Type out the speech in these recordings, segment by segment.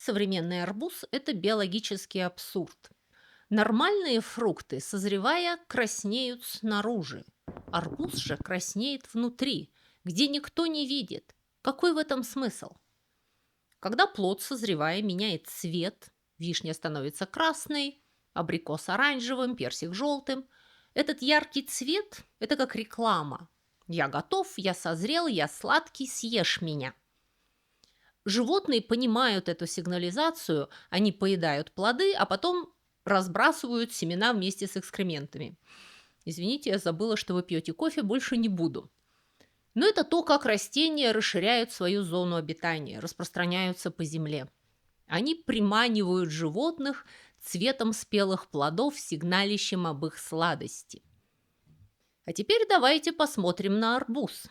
Современный арбуз – это биологический абсурд. Нормальные фрукты, созревая, краснеют снаружи. Арбуз же краснеет внутри, где никто не видит. Какой в этом смысл? Когда плод, созревая, меняет цвет, вишня становится красной, абрикос оранжевым, персик желтым. Этот яркий цвет – это как реклама. Я готов, я созрел, я сладкий, съешь меня. Животные понимают эту сигнализацию, они поедают плоды, а потом разбрасывают семена вместе с экскрементами. Извините, я забыла, что вы пьете кофе, больше не буду. Но это то, как растения расширяют свою зону обитания, распространяются по земле. Они приманивают животных цветом спелых плодов, сигналищем об их сладости. А теперь давайте посмотрим на арбуз.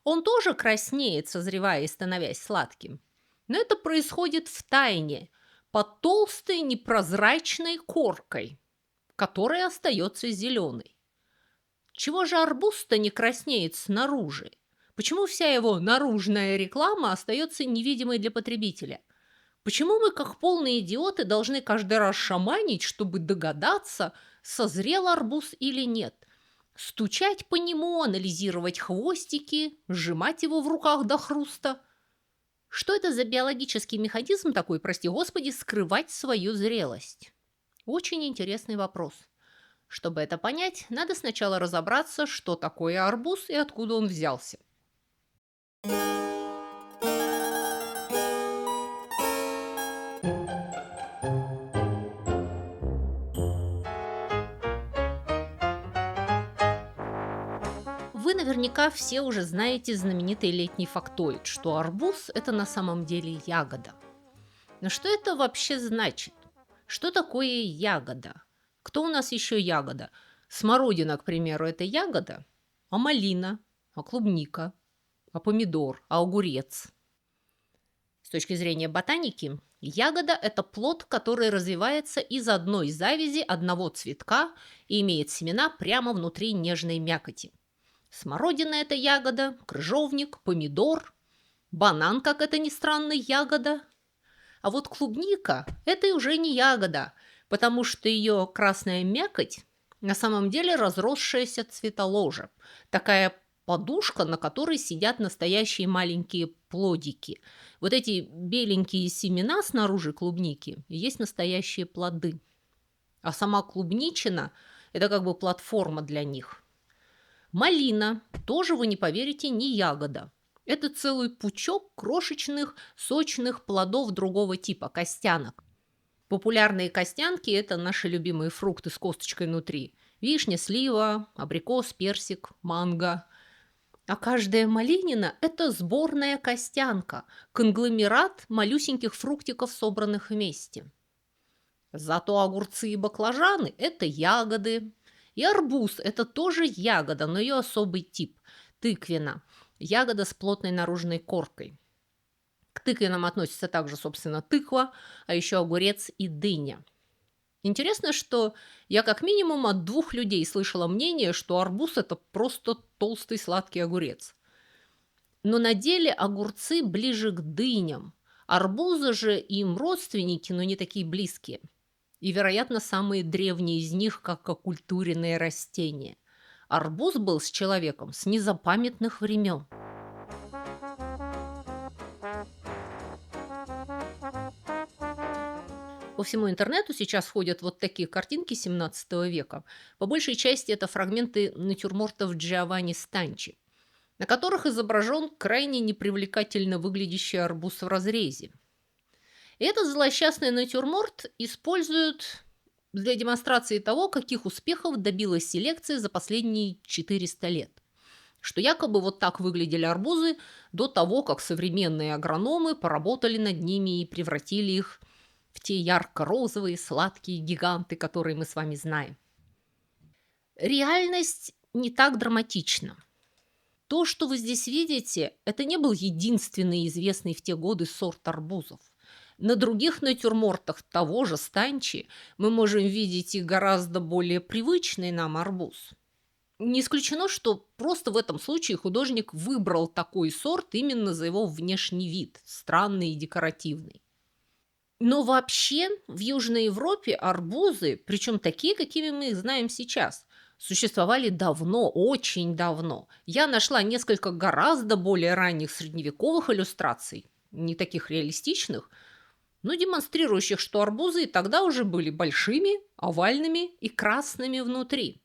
Он тоже краснеет, созревая и становясь сладким. Но это происходит в тайне, под толстой непрозрачной коркой, которая остается зеленой. Чего же арбуз-то не краснеет снаружи? Почему вся его наружная реклама остается невидимой для потребителя? Почему мы, как полные идиоты, должны каждый раз шаманить, чтобы догадаться, созрел арбуз или нет? Стучать по нему, анализировать хвостики, сжимать его в руках до хруста. Что это за биологический механизм такой, прости господи, скрывать свою зрелость? Очень интересный вопрос. Чтобы это понять, надо сначала разобраться, что такое арбуз и откуда он взялся. Вы наверняка все уже знаете знаменитый летний фактоид, что арбуз – это на самом деле ягода. Но что это вообще значит? Что такое ягода? Кто у нас еще ягода? Смородина, к примеру, это ягода, а малина, а клубника, а помидор, а огурец. С точки зрения ботаники, ягода – это плод, который развивается из одной завязи одного цветка и имеет семена прямо внутри нежной мякоти. Смородина – это ягода, крыжовник, помидор, банан, как это ни странно, ягода. А вот клубника – это уже не ягода, потому что ее красная мякоть на самом деле разросшаяся цветоложа, такая подушка, на которой сидят настоящие маленькие плодики. Вот эти беленькие семена снаружи клубники и есть настоящие плоды. А сама клубничина – это как бы платформа для них. Малина, тоже вы не поверите, не ягода. Это целый пучок крошечных сочных плодов другого типа, костянок. Популярные костянки – это наши любимые фрукты с косточкой внутри. Вишня, слива, абрикос, персик, манго. А каждая малинина – это сборная костянка, конгломерат малюсеньких фруктиков, собранных вместе. Зато огурцы и баклажаны – это ягоды. И арбуз – это тоже ягода, но ее особый тип – тыквена. Ягода с плотной наружной коркой. К тыквенам относятся также, собственно, тыква, а еще огурец и дыня. Интересно, что я как минимум от 2 людей слышала мнение, что арбуз – это просто толстый сладкий огурец. Но на деле огурцы ближе к дыням. Арбузы же им родственники, но не такие близкие. И, вероятно, самые древние из них, как окультуренные растения. Арбуз был с человеком с незапамятных времен. По всему интернету сейчас ходят вот такие картинки 17 века. По большей части это фрагменты натюрмортов Джованни Станчи, на которых изображен крайне непривлекательно выглядящий арбуз в разрезе. И этот злосчастный натюрморт используют для демонстрации того, каких успехов добилась селекция за последние 400 лет. Что якобы вот так выглядели арбузы до того, как современные агрономы поработали над ними и превратили их в те ярко-розовые сладкие гиганты, которые мы с вами знаем. Реальность не так драматична. То, что вы здесь видите, это не был единственный известный в те годы сорт арбузов. На других натюрмортах того же Станчи мы можем видеть и гораздо более привычный нам арбуз. Не исключено, что просто в этом случае художник выбрал такой сорт именно за его внешний вид, странный и декоративный. Но вообще в Южной Европе арбузы, причем такие, какими мы их знаем сейчас, существовали давно, очень давно. Я нашла несколько гораздо более ранних средневековых иллюстраций, не таких реалистичных, но демонстрирующих, что арбузы и тогда уже были большими, овальными и красными внутри.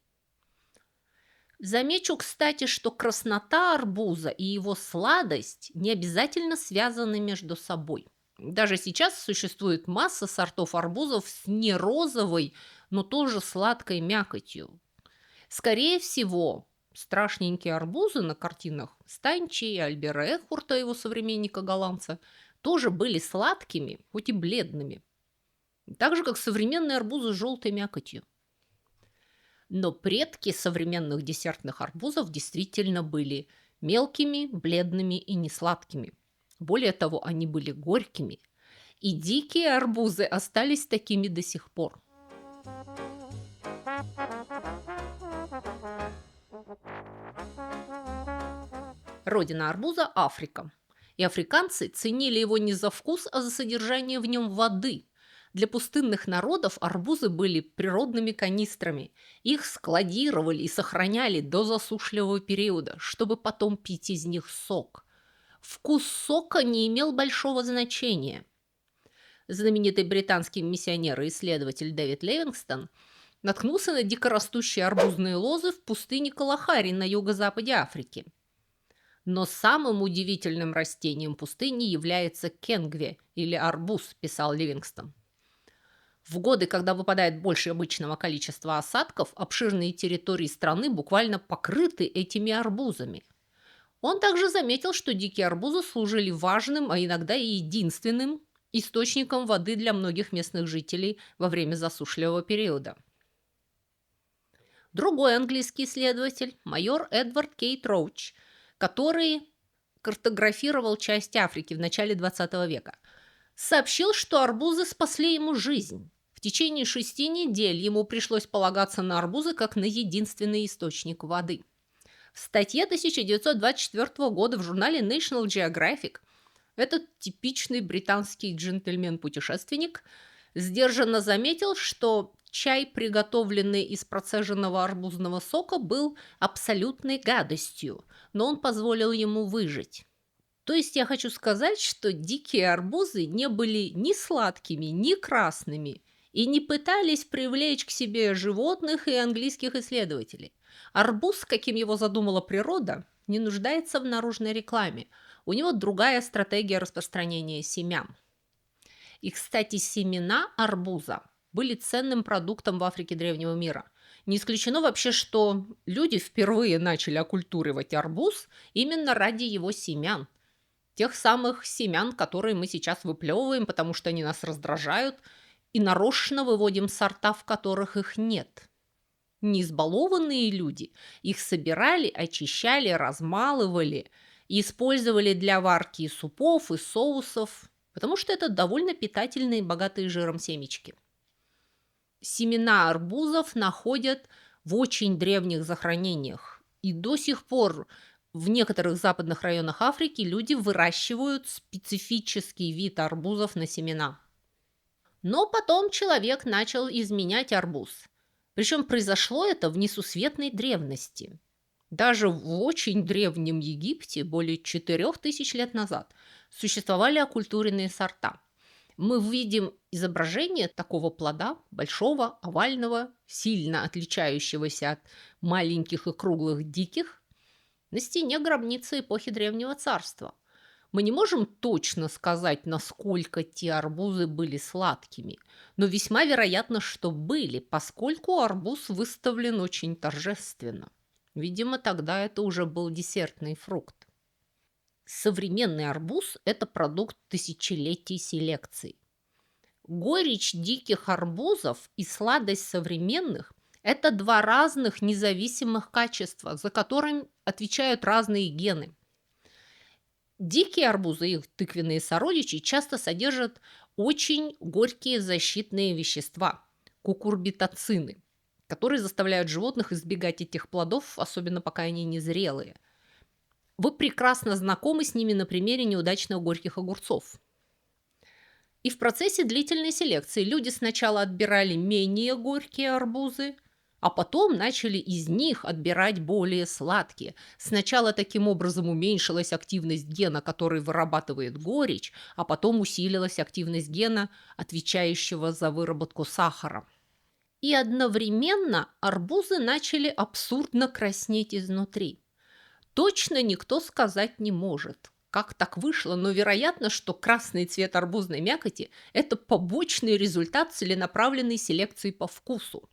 Замечу, кстати, что краснота арбуза и его сладость не обязательно связаны между собой. Даже сейчас существует масса сортов арбузов с не розовой, но тоже сладкой мякотью. Скорее всего, страшненькие арбузы на картинах Станчи и Альбера Эхурта, его современника-голландца, тоже были сладкими, хоть и бледными. Так же, как современные арбузы с желтой мякотью. Но предки современных десертных арбузов действительно были мелкими, бледными и несладкими. Более того, они были горькими. И дикие арбузы остались такими до сих пор. Родина арбуза – Африка. И африканцы ценили его не за вкус, а за содержание в нем воды. Для пустынных народов арбузы были природными канистрами. Их складировали и сохраняли до засушливого периода, чтобы потом пить из них сок. Вкус сока не имел большого значения. Знаменитый британский миссионер и исследователь Дэвид Ливингстон наткнулся на дикорастущие арбузные лозы в пустыне Калахари на юго-западе Африки. Но самым удивительным растением пустыни является кенгве или арбуз, писал Ливингстон. В годы, когда выпадает больше обычного количества осадков, обширные территории страны буквально покрыты этими арбузами. Он также заметил, что дикие арбузы служили важным, а иногда и единственным источником воды для многих местных жителей во время засушливого периода. Другой английский исследователь, майор Эдвард Кейт Роуч, который картографировал часть Африки в начале 20 века, сообщил, что арбузы спасли ему жизнь. В течение 6 недель ему пришлось полагаться на арбузы как на единственный источник воды. В статье 1924 года в журнале National Geographic этот типичный британский джентльмен-путешественник сдержанно заметил, что чай, приготовленный из процеженного арбузного сока, был абсолютной гадостью, но он позволил ему выжить. То есть я хочу сказать, что дикие арбузы не были ни сладкими, ни красными и не пытались привлечь к себе животных и английских исследователей. Арбуз, каким его задумала природа, не нуждается в наружной рекламе. У него другая стратегия распространения семян. И, кстати, семена арбуза были ценным продуктом в Африке древнего мира. Не исключено вообще, что люди впервые начали оккультуривать арбуз именно ради его семян. Тех самых семян, которые мы сейчас выплевываем, потому что они нас раздражают, и нарочно выводим сорта, в которых их нет. Не избалованные люди их собирали, очищали, размалывали и использовали для варки и супов, и соусов, потому что это довольно питательные и богатые жиром семечки. Семена арбузов находят в очень древних захоронениях, и до сих пор в некоторых западных районах Африки люди выращивают специфический вид арбузов на семена. Но потом человек начал изменять арбуз. Причем произошло это в несусветной древности. Даже в очень древнем Египте, более 4000 лет назад, существовали оккультуренные сорта. Мы видим изображение такого плода, большого, овального, сильно отличающегося от маленьких и круглых диких, на стене гробницы эпохи Древнего Царства. Мы не можем точно сказать, насколько те арбузы были сладкими, но весьма вероятно, что были, поскольку арбуз выставлен очень торжественно. Видимо, тогда это уже был десертный фрукт. Современный арбуз – это продукт тысячелетий селекции. Горечь диких арбузов и сладость современных – это два разных независимых качества, за которыми отвечают разные гены. Дикие арбузы и их тыквенные сородичи часто содержат очень горькие защитные вещества – кукурбитацины, которые заставляют животных избегать этих плодов, особенно пока они не зрелые. Вы прекрасно знакомы с ними на примере неудачных горьких огурцов. И в процессе длительной селекции люди сначала отбирали менее горькие арбузы, а потом начали из них отбирать более сладкие. Сначала таким образом уменьшилась активность гена, который вырабатывает горечь, а потом усилилась активность гена, отвечающего за выработку сахара. И одновременно арбузы начали абсурдно краснеть изнутри. Точно никто сказать не может, как так вышло, но вероятно, что красный цвет арбузной мякоти – это побочный результат целенаправленной селекции по вкусу.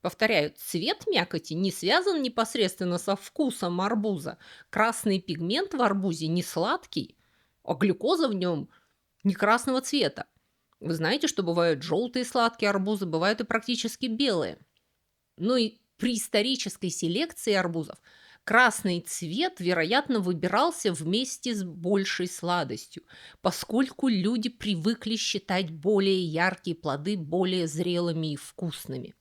Повторяю, цвет мякоти не связан непосредственно со вкусом арбуза. Красный пигмент в арбузе не сладкий, а глюкоза в нем не красного цвета. Вы знаете, что бывают желтые сладкие арбузы, бывают и практически белые. Ну и при исторической селекции арбузов красный цвет, вероятно, выбирался вместе с большей сладостью, поскольку люди привыкли считать более яркие плоды более зрелыми и вкусными.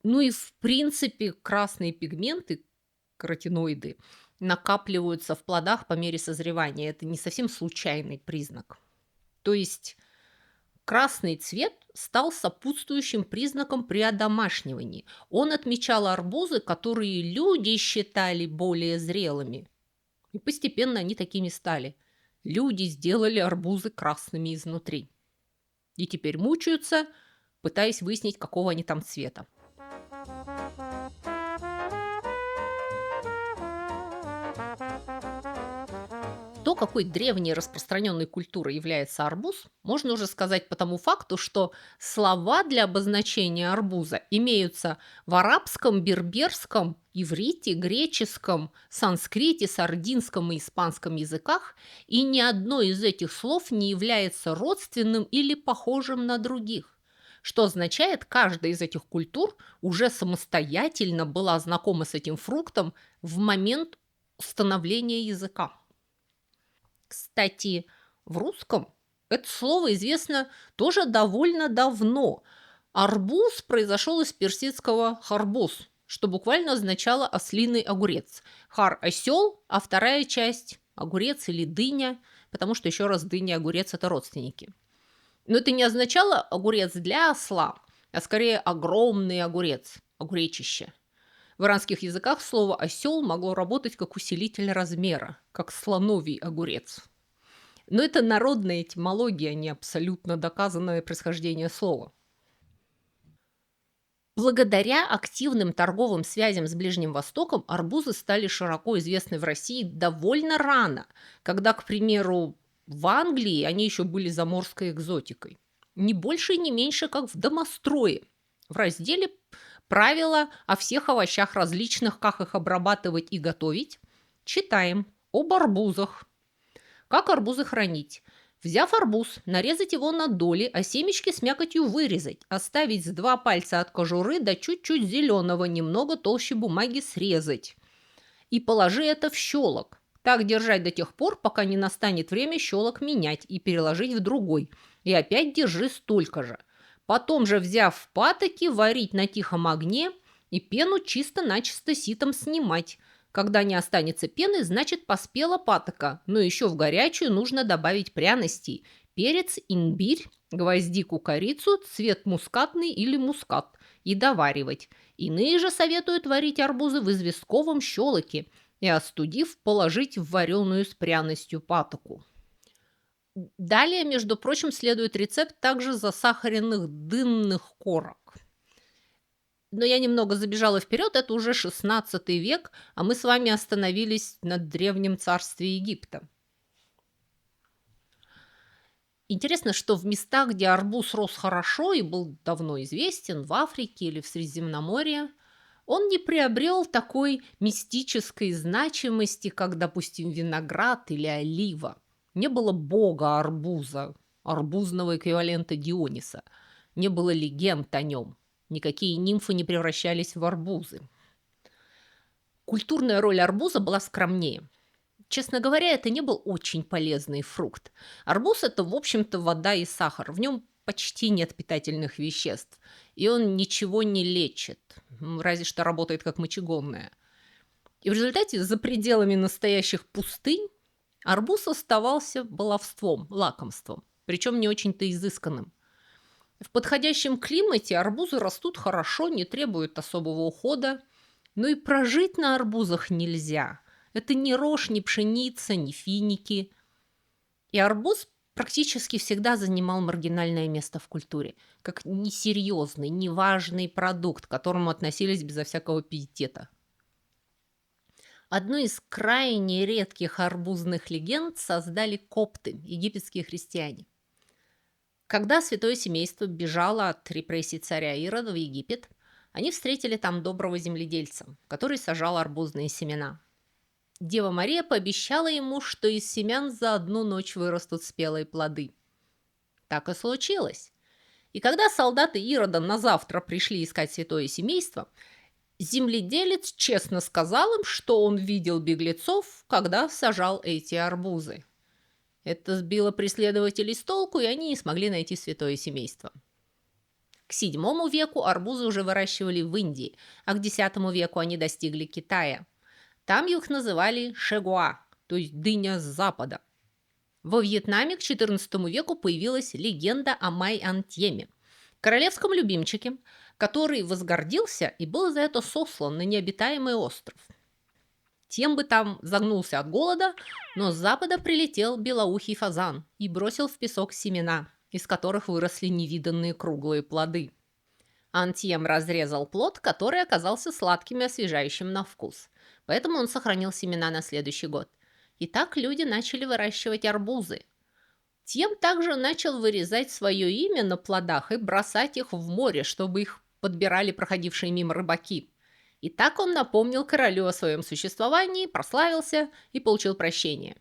Ну и в принципе красные пигменты, каротиноиды, накапливаются в плодах по мере созревания. Это не совсем случайный признак. То есть красный цвет стал сопутствующим признаком при одомашнивании. Он отмечал арбузы, которые люди считали более зрелыми. И постепенно они такими стали. Люди сделали арбузы красными изнутри. И теперь мучаются, пытаясь выяснить, какого они там цвета. То, какой древней распространенной культурой является арбуз, можно уже сказать по тому факту, что слова для обозначения арбуза имеются в арабском, берберском, иврите, греческом, санскрите, сардинском и испанском языках, и ни одно из этих слов не является родственным или похожим на других. Что означает, каждая из этих культур уже самостоятельно была знакома с этим фруктом в момент становления языка. Кстати, в русском это слово известно тоже довольно давно. Арбуз произошел из персидского харбуз, что буквально означало ослиный огурец. Хар – осел, а вторая часть – огурец или дыня, потому что еще раз дыня и огурец – это родственники. Но это не означало огурец для осла, а скорее огромный огурец, огуречище. В иранских языках слово «осел» могло работать как усилитель размера, как слоновий огурец. Но это народная этимология, а не абсолютно доказанное происхождение слова. Благодаря активным торговым связям с Ближним Востоком арбузы стали широко известны в России довольно рано, когда, к примеру, в Англии они еще были заморской экзотикой. Не больше и не меньше, как в домострое. В разделе «Правила о всех овощах различных, как их обрабатывать и готовить» читаем об арбузах. Как арбузы хранить? Взяв арбуз, нарезать его на доли, а семечки с мякотью вырезать, оставить с 2 пальца от кожуры до чуть-чуть зеленого, немного толще бумаги срезать. И положи это в щелок. Так держать до тех пор, пока не настанет время щелок менять и переложить в другой. И опять держи столько же. Потом же, взяв патоки, варить на тихом огне и пену чисто-начисто ситом снимать. Когда не останется пены, значит поспела патока, но еще в горячую нужно добавить пряностей. Перец, имбирь, гвоздику, корицу, цвет мускатный или мускат и доваривать. Иные же советуют варить арбузы в известковом щелоке и, остудив, положить в вареную с пряностью патоку. Далее, между прочим, следует рецепт также засахаренных дынных корок. Но я немного забежала вперед, это уже 16 век, а мы с вами остановились на древнем царстве Египта. Интересно, что в местах, где арбуз рос хорошо и был давно известен, в Африке или в Средиземноморье, он не приобрел такой мистической значимости, как, допустим, виноград или олива. Не было бога арбуза, арбузного эквивалента Диониса. Не было легенд о нем. Никакие нимфы не превращались в арбузы. Культурная роль арбуза была скромнее. Честно говоря, это не был очень полезный фрукт. Арбуз – это, в общем-то, вода и сахар. В нем почти нет питательных веществ. И он ничего не лечит. Разве что работает как мочегонное. И в результате за пределами настоящих пустынь арбуз оставался баловством, лакомством. причем не очень-то изысканным. В подходящем климате арбузы растут хорошо, не требуют особого ухода, но и прожить на арбузах нельзя. Это не рожь, не пшеница, не финики. И арбуз практически всегда занимал маргинальное место в культуре, как несерьезный, неважный продукт, к которому относились безо всякого пиетета. Одну из крайне редких арбузных легенд создали копты, египетские христиане. Когда святое семейство бежало от репрессий царя Ирода в Египет, они встретили там доброго земледельца, который сажал арбузные семена. Дева Мария пообещала ему, что из семян за одну ночь вырастут спелые плоды. Так и случилось. И когда солдаты Ирода на завтра пришли искать святое семейство, земледелец честно сказал им, что он видел беглецов, когда сажал эти арбузы. Это сбило преследователей с толку, и они не смогли найти святое семейство. К VII веку арбузы уже выращивали в Индии, а к X веку они достигли Китая. Там их называли шегуа, то есть дыня с запада. Во Вьетнаме к XIV веку появилась легенда о Май-Антьеме, королевском любимчике, который возгордился и был за это сослан на необитаемый остров. Тем бы там загнулся от голода, но с запада прилетел белоухий фазан и бросил в песок семена, из которых выросли невиданные круглые плоды. Антьем разрезал плод, который оказался сладким и освежающим на вкус, поэтому он сохранил семена на следующий год. И так люди начали выращивать арбузы. Тем также начал вырезать свое имя на плодах и бросать их в море, чтобы их подбирали проходившие мимо рыбаки. И так он напомнил королю о своем существовании, прославился и получил прощение.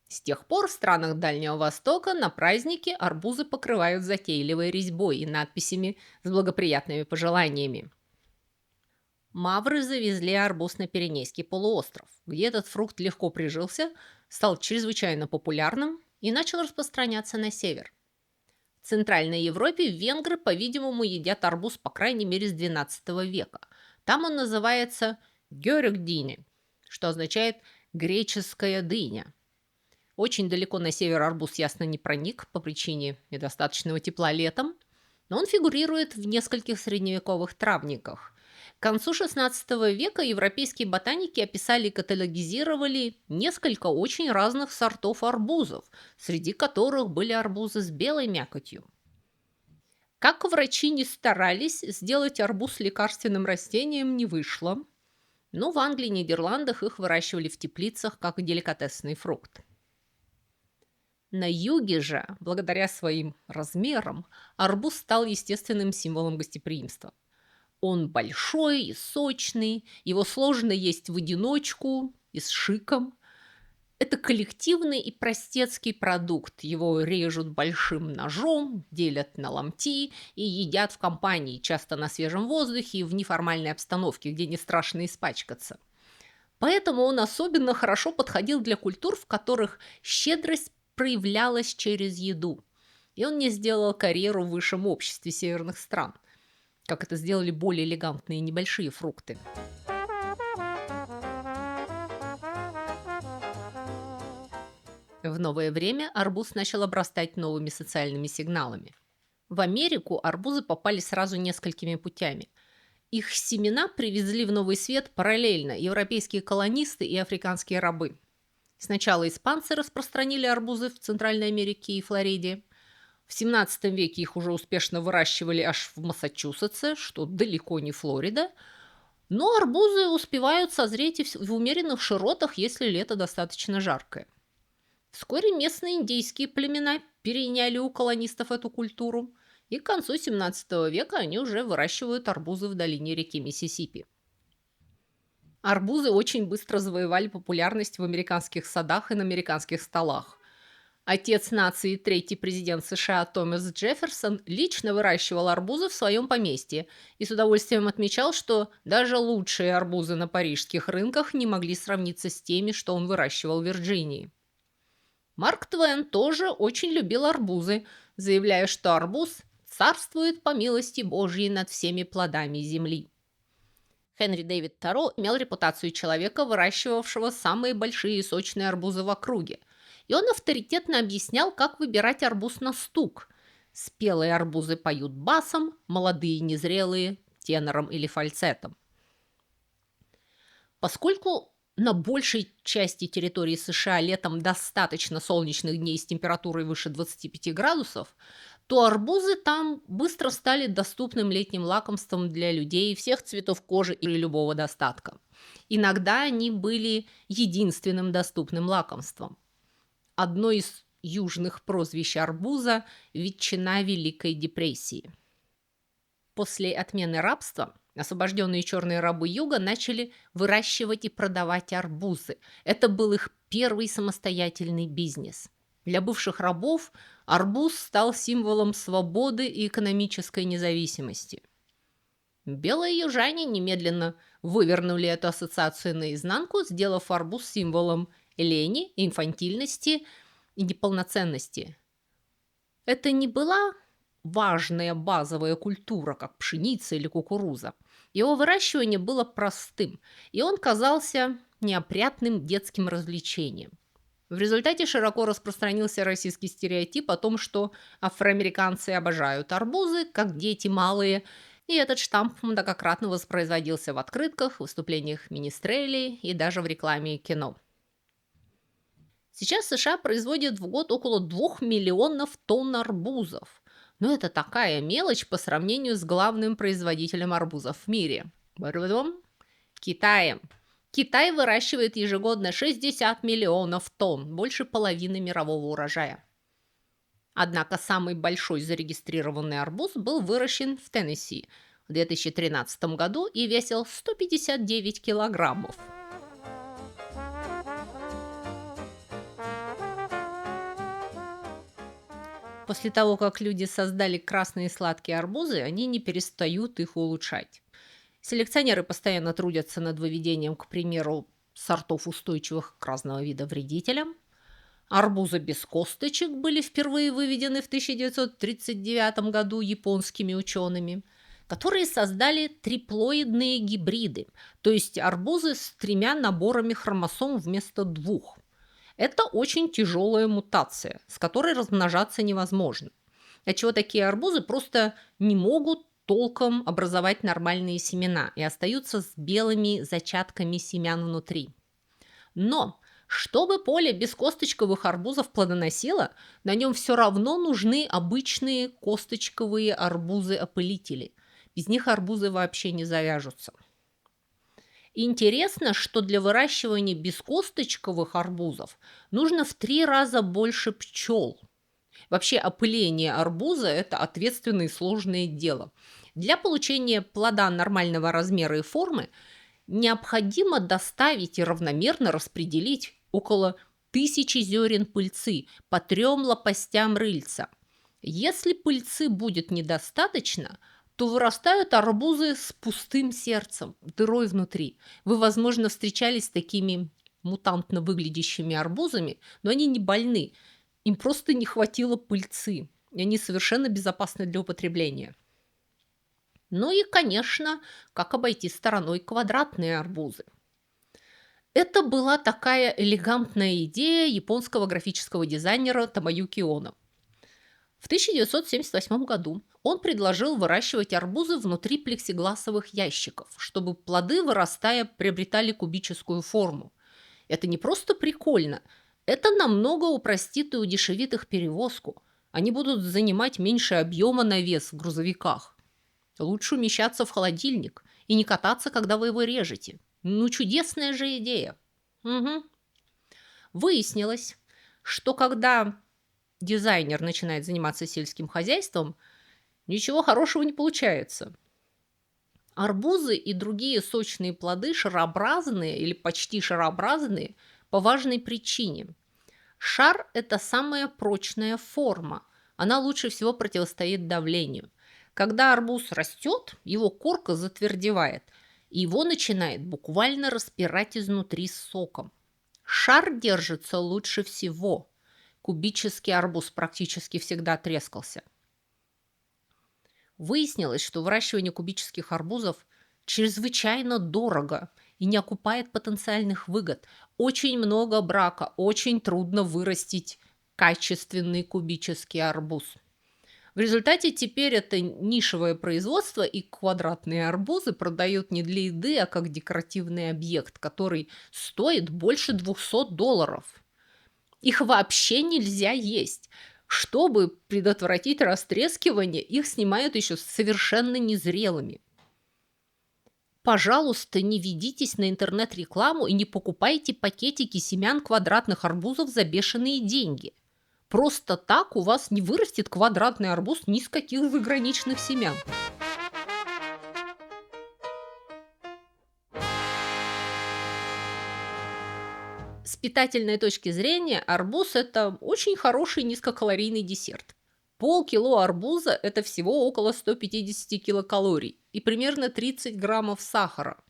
С тех пор в странах Дальнего Востока на праздники арбузы покрывают затейливой резьбой и надписями с благоприятными пожеланиями. Мавры завезли арбуз на Пиренейский полуостров, где этот фрукт легко прижился, стал чрезвычайно популярным и начал распространяться на север. В Центральной Европе венгры, по-видимому, едят арбуз по крайней мере с XII века. Там он называется гёрюкдине, что означает «греческая дыня». Очень далеко на север арбуз ясно не проник по причине недостаточного тепла летом, но он фигурирует в нескольких средневековых травниках. К концу XVI века европейские ботаники описали и каталогизировали несколько очень разных сортов арбузов, среди которых были арбузы с белой мякотью. Как врачи не старались, сделать арбуз лекарственным растением не вышло, но в Англии и Нидерландах их выращивали в теплицах как деликатесный фрукт. На юге же, благодаря своим размерам, арбуз стал естественным символом гостеприимства. Он большой и сочный, его сложно есть в одиночку и с шиком. Это коллективный и простецкий продукт. Его режут большим ножом, делят на ломти и едят в компании, часто на свежем воздухе и в неформальной обстановке, где не страшно испачкаться. Поэтому он особенно хорошо подходил для культур, в которых щедрость проявлялась через еду. И он не сделал карьеру в высшем обществе северных стран, как это сделали более элегантные небольшие фрукты. В новое время арбуз начал обрастать новыми социальными сигналами. В Америку арбузы попали сразу несколькими путями. Их семена привезли в Новый Свет параллельно европейские колонисты и африканские рабы. Сначала испанцы распространили арбузы в Центральной Америке и Флориде. В XVII веке их уже успешно выращивали аж в Массачусетсе, что далеко не Флорида. Но арбузы успевают созреть и в умеренных широтах, если лето достаточно жаркое. Вскоре местные индейские племена переняли у колонистов эту культуру, и к концу XVII века они уже выращивают арбузы в долине реки Миссисипи. Арбузы очень быстро завоевали популярность в американских садах и на американских столах. Отец нации, третий президент США Томас Джефферсон лично выращивал арбузы в своем поместье и с удовольствием отмечал, что даже лучшие арбузы на парижских рынках не могли сравниться с теми, что он выращивал в Вирджинии. Марк Твен тоже очень любил арбузы, заявляя, что арбуз царствует по милости Божьей над всеми плодами земли. Генри Дэвид Торо имел репутацию человека, выращивавшего самые большие и сочные арбузы в округе, И он авторитетно объяснял, как выбирать арбуз на стук. Спелые арбузы поют басом, молодые незрелые – тенором или фальцетом. Поскольку на большей части территории США летом достаточно солнечных дней с температурой выше 25 градусов, то арбузы там быстро стали доступным летним лакомством для людей всех цветов кожи и любого достатка. Иногда они были единственным доступным лакомством. Одно из южных прозвищ арбуза – ветчина Великой депрессии. После отмены рабства освобожденные черные рабы Юга начали выращивать и продавать арбузы. Это был их первый самостоятельный бизнес. Для бывших рабов арбуз стал символом свободы и экономической независимости. Белые южане немедленно вывернули эту ассоциацию наизнанку, сделав арбуз символом лени, инфантильности и неполноценности. Это не была важная базовая культура, как пшеница или кукуруза. Его выращивание было простым, и он казался неопрятным детским развлечением. В результате широко распространился российский стереотип о том, что афроамериканцы обожают арбузы, как дети малые, и этот штамп многократно воспроизводился в открытках, выступлениях министрелей и даже в рекламе кино. Сейчас США производят в год около 2 миллионов тонн арбузов. Но это такая мелочь по сравнению с главным производителем арбузов в мире – Китаем. Китай выращивает ежегодно 60 миллионов тонн, больше половины мирового урожая. Однако самый большой зарегистрированный арбуз был выращен в Теннесси в 2013 году и весил 159 килограммов. После того, как люди создали красные сладкие арбузы, они не перестают их улучшать. Селекционеры постоянно трудятся над выведением, к примеру, сортов, устойчивых к разного вида вредителям. Арбузы без косточек были впервые выведены в 1939 году японскими учеными, которые создали триплоидные гибриды, то есть арбузы с 3 наборами хромосом вместо 2. Это очень тяжелая мутация, с которой размножаться невозможно. Отчего такие арбузы просто не могут толком образовать нормальные семена и остаются с белыми зачатками семян внутри. Но чтобы поле без косточковых арбузов плодоносило, на нем все равно нужны обычные косточковые арбузы-опылители. Без них арбузы вообще не завяжутся. Интересно, что для выращивания бескосточковых арбузов нужно в 3 раза больше пчел. Вообще опыление арбуза – это ответственное и сложное дело. Для получения плода нормального размера и формы необходимо доставить и равномерно распределить около 1000 зерен пыльцы по 3 лопастям рыльца. Если пыльцы будет недостаточно, то вырастают арбузы с пустым сердцем, дырой внутри. Вы, возможно, встречались с такими мутантно выглядящими арбузами, но они не больны. Им просто не хватило пыльцы, и они совершенно безопасны для употребления. Ну и, конечно, как обойти стороной квадратные арбузы. Это была такая элегантная идея японского графического дизайнера Томоюки Оно. В 1978 году он предложил выращивать арбузы внутри плексигласовых ящиков, чтобы плоды, вырастая, приобретали кубическую форму. Это не просто прикольно, это намного упростит и удешевит их перевозку. Они будут занимать меньше объема на вес в грузовиках. Лучше умещаться в холодильник и не кататься, когда вы его режете. Ну, чудесная же идея. Угу. Выяснилось, что когда дизайнер начинает заниматься сельским хозяйством, ничего хорошего не получается. Арбузы и другие сочные плоды шарообразные или почти шарообразные по важной причине. Шар – это самая прочная форма. Она лучше всего противостоит давлению. Когда арбуз растет, его корка затвердевает, и его начинает буквально распирать изнутри соком. Шар держится лучше всего. Кубический арбуз практически всегда трескался. Выяснилось, что выращивание кубических арбузов чрезвычайно дорого и не окупает потенциальных выгод. Очень много брака, очень трудно вырастить качественный кубический арбуз. В результате теперь это нишевое производство и квадратные арбузы продают не для еды, а как декоративный объект, который стоит больше $200. Их вообще нельзя есть. Чтобы предотвратить растрескивание, их снимают еще совершенно незрелыми. Пожалуйста, не ведитесь на интернет-рекламу и не покупайте пакетики семян квадратных арбузов за бешеные деньги. Просто так у вас не вырастет квадратный арбуз ни с каких заграничных семян. С питательной точки зрения арбуз – это очень хороший низкокалорийный десерт. Полкило арбуза – это всего около 150 килокалорий и примерно 30 граммов сахара,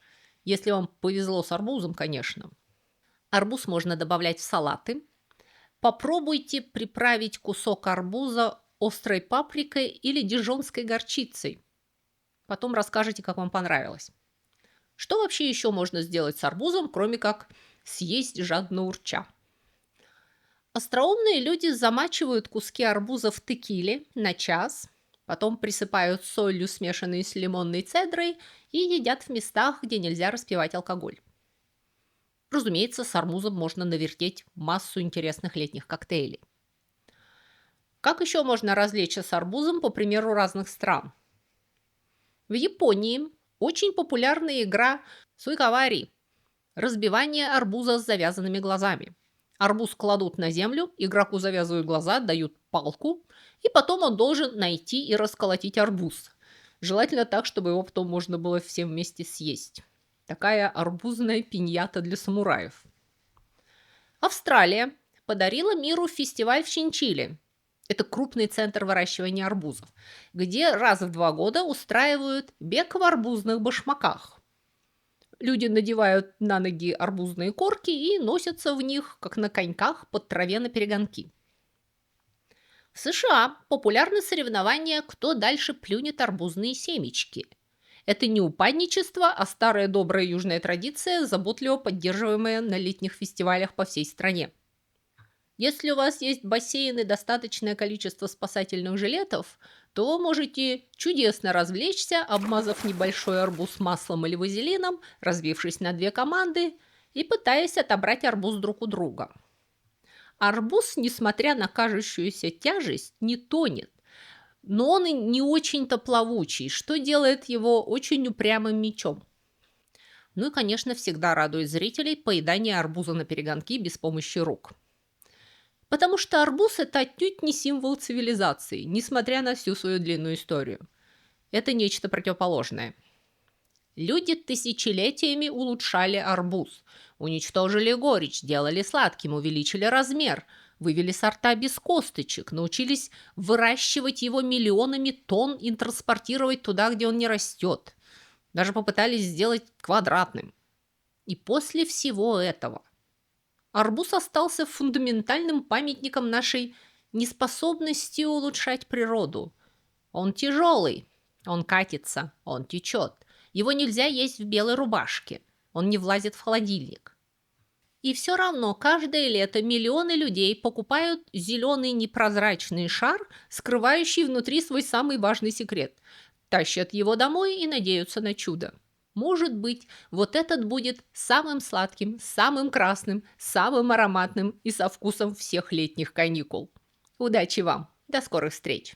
если вам повезло с арбузом, конечно. Арбуз можно добавлять в салаты. Попробуйте приправить кусок арбуза острой паприкой или дижонской горчицей. Потом расскажете, как вам понравилось. Что вообще еще можно сделать с арбузом, кроме как съесть жадно урча? Остроумные люди замачивают куски арбуза в текиле на час, потом присыпают солью, смешанной с лимонной цедрой, и едят в местах, где нельзя распивать алкоголь. Разумеется, с арбузом можно навертеть массу интересных летних коктейлей. Как еще можно развлечься с арбузом, по примеру разных стран? В Японии очень популярна игра суикавари – разбивание арбуза с завязанными глазами. Арбуз кладут на землю, игроку завязывают глаза, дают палку, и потом он должен найти и расколотить арбуз. Желательно так, чтобы его потом можно было всем вместе съесть. Такая арбузная пиньята для самураев. Австралия подарила миру фестиваль в Чинчиле. Это крупный центр выращивания арбузов, где раз в 2 года устраивают бег в арбузных башмаках. Люди надевают на ноги арбузные корки и носятся в них, как на коньках, по траве на перегонки. В США популярны соревнования, кто дальше плюнет арбузные семечки. Это не упадничество, а старая добрая южная традиция, заботливо поддерживаемая на летних фестивалях по всей стране. Если у вас есть бассейн и достаточное количество спасательных жилетов, то можете чудесно развлечься, обмазав небольшой арбуз маслом или вазелином, разбившись на 2 команды и пытаясь отобрать арбуз друг у друга. Арбуз, несмотря на кажущуюся тяжесть, не тонет, но он и не очень-то плавучий, что делает его очень упрямым мячом. Ну и, конечно, всегда радует зрителей поедание арбуза на перегонки без помощи рук. Потому что арбуз – это отнюдь не символ цивилизации, несмотря на всю свою длинную историю. Это нечто противоположное. Люди тысячелетиями улучшали арбуз, уничтожили горечь, делали сладким, увеличили размер, вывели сорта без косточек, научились выращивать его миллионами тонн и транспортировать туда, где он не растет. Даже попытались сделать квадратным. И после всего этого арбуз остался фундаментальным памятником нашей неспособности улучшать природу. Он тяжелый, он катится, он течет. Его нельзя есть в белой рубашке, он не влазит в холодильник. И все равно каждое лето миллионы людей покупают зеленый непрозрачный шар, скрывающий внутри свой самый важный секрет. Тащат его домой и надеются на чудо. Может быть, вот этот будет самым сладким, самым красным, самым ароматным и со вкусом всех летних каникул. Удачи вам! До скорых встреч!